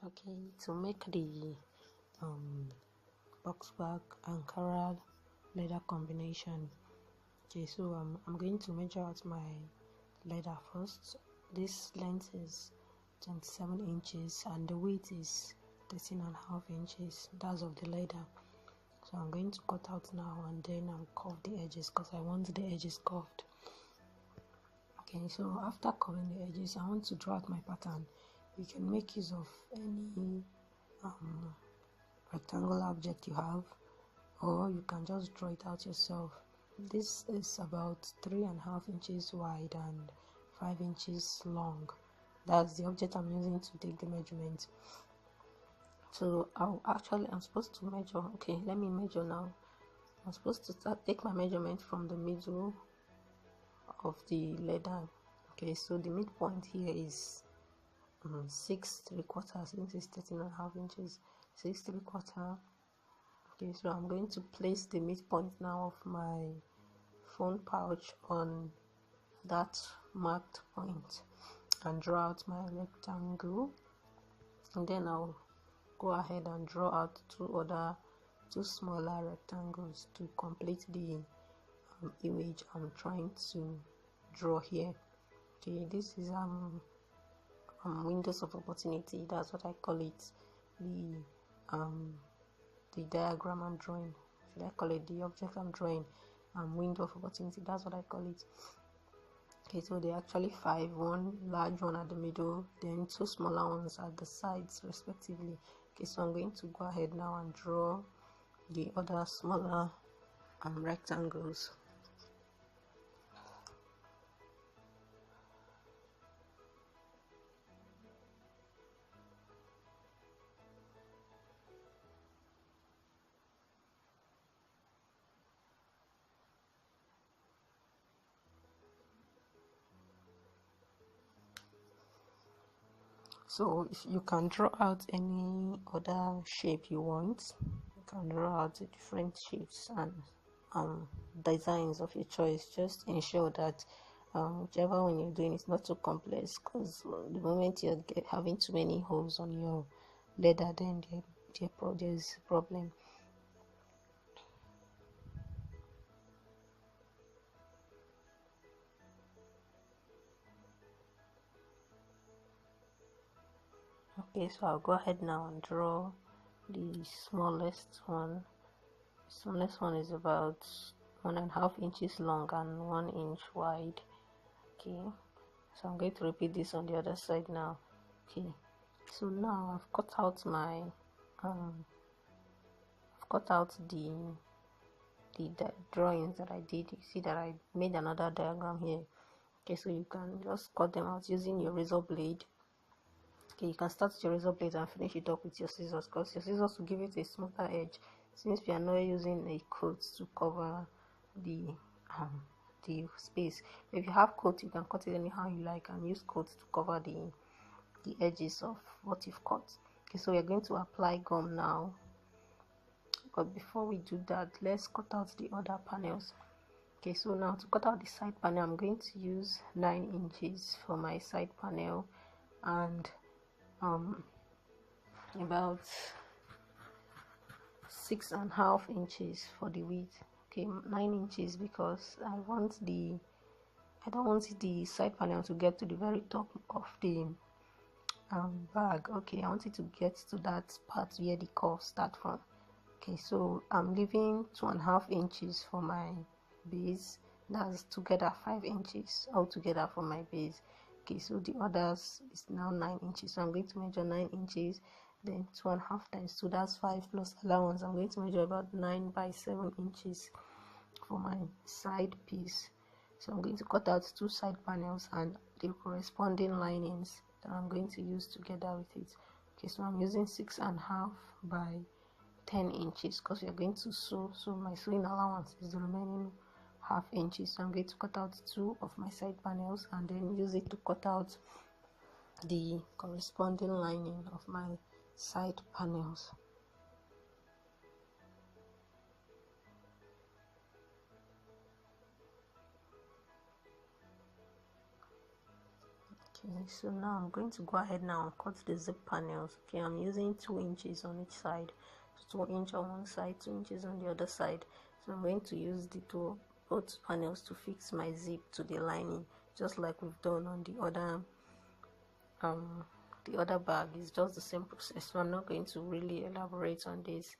Okay, to make the box bag Ankara leather combination. Okay, so I'm going to measure out my leather first. This length is 27 inches and the weight is 13.5 inches. That's of the leather. So I'm going to cut out now and then I'll curve the edges because I want the edges curved. Okay, so after curving the edges, I want to draw out my pattern. You can make use of any rectangular object you have, or you can just draw it out yourself. This is about 3.5 inches wide and 5 inches long. That's the object I'm using to take the measurement. So I'm supposed to measure. Okay, let me measure now. I'm supposed to take my measurement from the middle of the leather. Okay, so the midpoint here is 6 3/4, since it's 13.5 inches. 6 3/4. Okay, so I'm going to place the midpoint now of my phone pouch on that marked point and draw out my rectangle, and then I'll go ahead and draw out two smaller rectangles to complete the image I'm trying to draw here. Okay, this is windows of opportunity. That's what I call it. The diagram I'm drawing, should I call it the object I'm drawing, window of opportunity, that's what I call it. Okay, so there are actually 5, one large one at the middle, then 2 smaller ones at the sides respectively. Okay, so I'm going to go ahead now and draw the other smaller rectangles. So if you can draw out any other shape you want, you can draw out different shapes and designs of your choice. Just ensure that whichever one you're doing is not too complex, because the moment you're having too many holes on your leather, then there's a problem. Okay, so I'll go ahead now and draw the smallest one. The smallest one is about 1.5 inches long and 1 inch wide. Okay, so I'm going to repeat this on the other side now. Okay, so now I've cut out my the drawings that I did. You see that I made another diagram here. Okay, so you can just cut them out using your razor blade. Okay, you can start with your razor blade and finish it up with your scissors, because your scissors will give it a smoother edge, since we are not using a coat to cover the space. If you have coat, you can cut it anyhow you like and use coat to cover the edges of what you've cut. Okay, so we're going to apply gum now, but before we do that, let's cut out the other panels. Okay, so now to cut out the side panel, I'm going to use 9 inches for my side panel and about 6.5 inches for the width. Okay, 9 inches because I don't want the side panel to get to the very top of the bag. Okay, I want it to get to that part where the curves start from. Okay, so I'm leaving 2.5 inches for my base. That's together 5 inches altogether for my base. Okay, so the others is now 9 inches. So I'm going to measure 9 inches, then 2.5 times 2, that's 5 plus allowance. I'm going to measure about 9 by 7 inches for my side piece. So I'm going to cut out 2 side panels and the corresponding linings that I'm going to use together with it. Okay, so I'm using 6.5 by 10 inches because we are going to sew, so my sewing allowance is the remaining half inches. So I'm going to cut out 2 of my side panels and then use it to cut out the corresponding lining of my side panels. Okay, so now I'm going to go ahead now and cut the zip panels. Okay, I'm using 2 inches on each side, so 2 inches on one side, 2 inches on the other side. So I'm going to use the both panels to fix my zip to the lining, just like we've done on the other bag. Is just the same process, so I'm not going to really elaborate on this.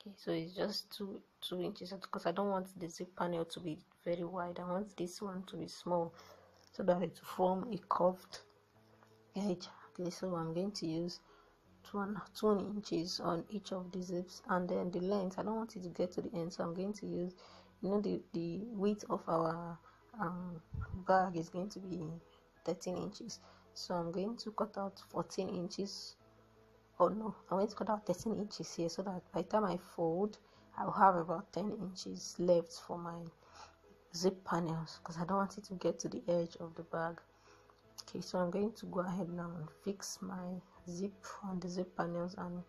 Okay, so it's just two inches, because I don't want the zip panel to be very wide. I want this one to be small, so that it will form a curved edge. Okay, so I'm going to use 2 inches on each of the zips, and then the length, I don't want it to get to the end, so I'm going to use, the width of our bag is going to be 13 inches, so I'm going to cut out 14 inches. Oh no, I'm going to cut out 13 inches here, so that by the time I fold, I'll have about 10 inches left for my zip panels, because I don't want it to get to the edge of the bag. Okay, so I'm going to go ahead now and fix my zip on the zip panels, and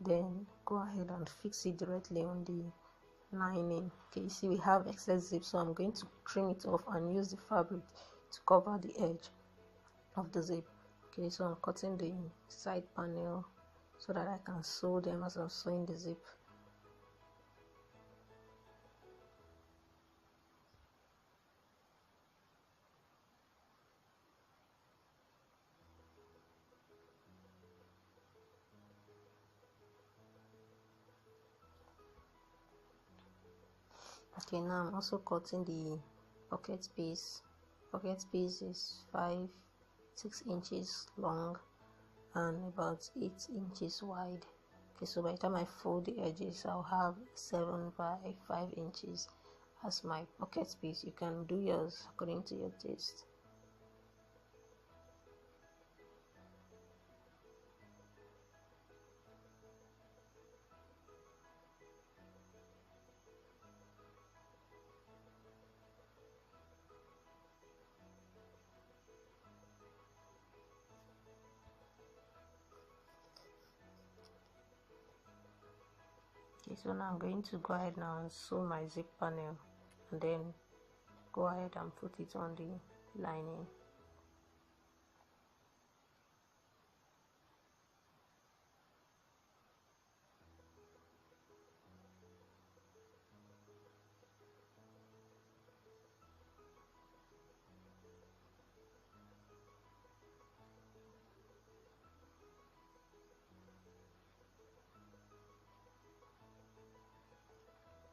then go ahead and fix it directly on the lining. Okay, you see we have excess zip, so I'm going to trim it off and use the fabric to cover the edge of the zip. Okay, so I'm cutting the side panel so that I can sew them as I'm sewing the zip. Okay, now I'm also cutting the pocket piece. Pocket piece is 6 inches long and about 8 inches wide. Okay, so by the time I fold the edges, I'll have 7 by 5 inches as my pocket piece. You can do yours according to your taste. Okay, so now I'm going to go ahead now and sew my zip panel, and then go ahead and put it on the lining.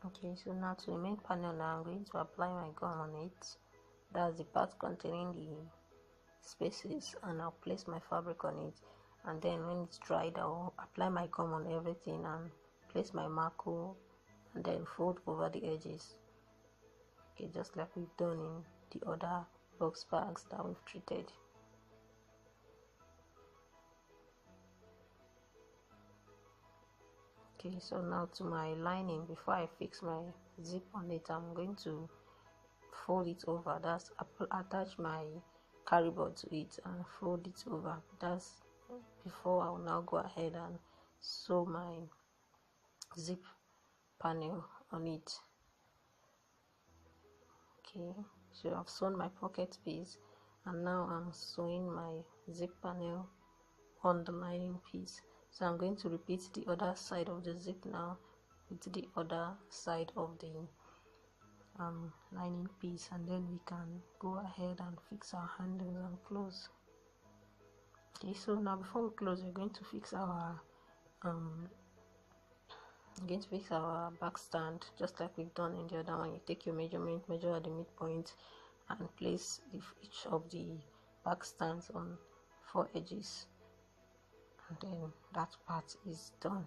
Okay, so now to the main panel, now I'm going to apply my gum on it. That's the part containing the spaces, and I'll place my fabric on it, and then when it's dried, I'll apply my gum on everything and place my marco, and then fold over the edges. Okay, just like we've done in the other box bags that we've treated. Okay, so now to my lining. Before I fix my zip on it, I'm going to fold it over. That's attach my carry board to it and fold it over. That's before I'll now go ahead and sew my zip panel on it. Okay, so I've sewn my pocket piece, and now I'm sewing my zip panel on the lining piece. So I'm going to repeat the other side of the zip now with the other side of the lining piece, and then we can go ahead and fix our handles and close. Okay, so now before we close, we're going to fix our back stand, just like we've done in the other one. You take your measurement, measure at the midpoint, and place each of the back stands on 4 edges, and then that part is done.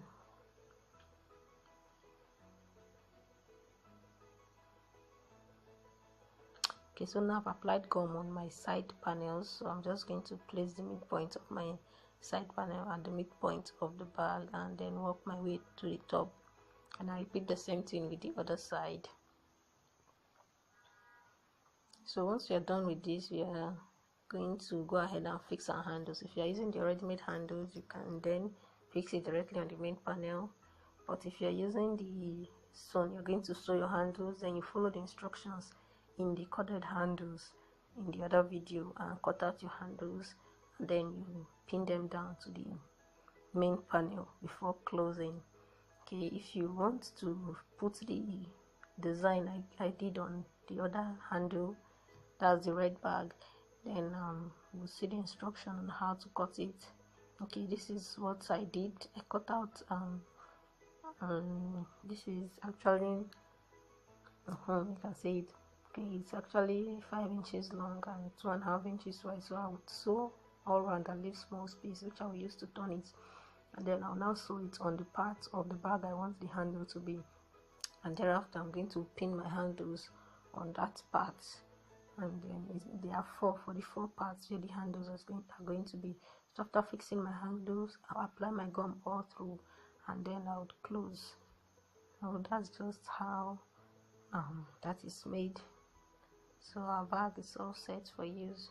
Okay, so now I've applied gum on my side panels, so I'm just going to place the midpoint of my side panel at the midpoint of the bag, and then work my way to the top, and I repeat the same thing with the other side. So once we are done with this, we are going to go ahead and fix our handles. If you are using the ready-made handles, you can then fix it directly on the main panel, but if you are using the sewn, you're going to sew your handles, then you follow the instructions in the corded handles in the other video and cut out your handles then you pin them down to the main panel before closing. Okay, if you want to put the design I did on the other handle, that's the red bag, then we'll see the instruction on how to cut it. Okay, this is what I did. I cut out this is actually you can see it. Okay, it's actually 5 inches long and 2.5 inches wide, so I would sew all around and leave small space which I will use to turn it, and then I'll now sew it on the part of the bag I want the handle to be, and thereafter I'm going to pin my handles on that part, and then there are four for the 4 parts where the handles are going to be. So after fixing my handles, I'll apply my gum all through, and then I would close. So that's just how that is made. So our bag is all set for use.